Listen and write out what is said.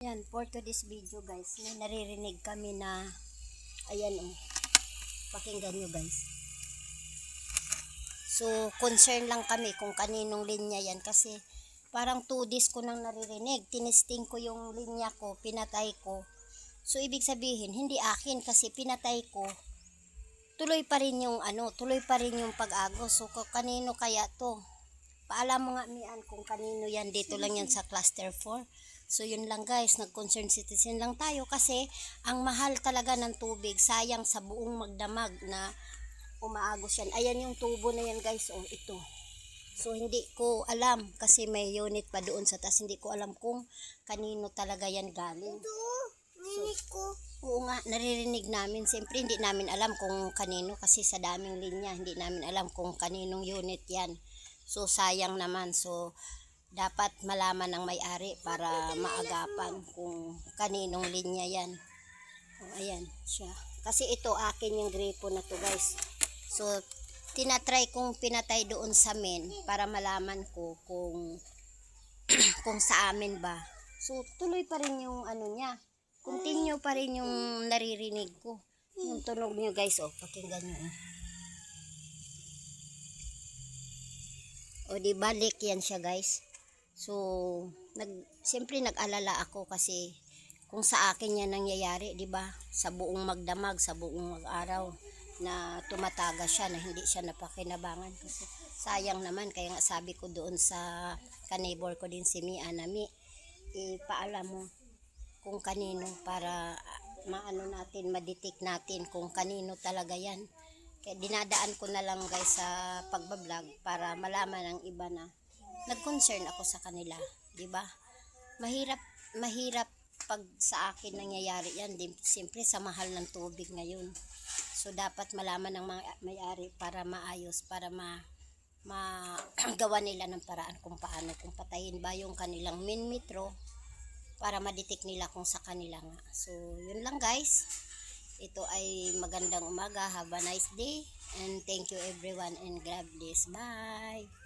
Yan, for today's video guys, may naririnig kami na, ayan pakinggan nyo guys. So, concern lang kami kung kaninong linya yan kasi parang 2 days ko nang naririnig. Tinesting ko yung linya ko, pinatay ko. So, ibig sabihin, hindi akin kasi pinatay ko. Tuloy pa rin yung pag-agos. So, kanino kaya to? Paalam mo nga Mian kung kanino yan. Dito lang yan sa cluster 4. So yun lang guys, nag-concerned citizen lang tayo kasi ang mahal talaga ng tubig. Sayang sa buong magdamag na umaagos yan. Ayan yung tubo na yan guys, ito. So hindi ko alam kasi may unit pa doon sa taas. Hindi ko alam kung kanino talaga yan galing. So, oo nga, naririnig namin. Siyempre hindi namin alam kung kanino kasi sa daming linya. Hindi namin alam kung kaninong unit yan. So sayang naman. So dapat malaman ng may-ari para maagapan kung kaninong linya yan. Ayan siya. Kasi ito akin yung gripo na to guys. So tinatry kong pinatay doon sa main para malaman ko kung kung sa amin ba. So tuloy pa rin yung niya. Continue pa rin yung naririnig ko. Yung tunog nyo guys, pakinggan nyo. Di balik yan siya guys. So, siyempre nag-alala ako kasi kung sa akin yan nangyayari, di ba? Sa buong magdamag, sa buong mag-araw na tumataga siya na hindi siya napakinabangan kasi sayang naman. Kaya nga sabi ko doon sa kanibor ko din si Mia na ipaalam mo kung kanino para ma-detect natin kung kanino talaga yan. Kaya dinadaan ko na lang guys sa pagbablog para malaman ng iba na nag-concern ako sa kanila, 'di ba? Mahirap pag sa akin nangyayari 'yan, siyempre sa mahal ng tubig ngayon. So dapat malaman ng mga may-ari para maayos, para magawa nila ng paraan kung paano, kung patayin ba yung kanilang main metro para ma-detect nila kung sa kanila nga. So yun lang guys. Ito ay magandang umaga. Have a nice day and thank you everyone and God bless. Bye.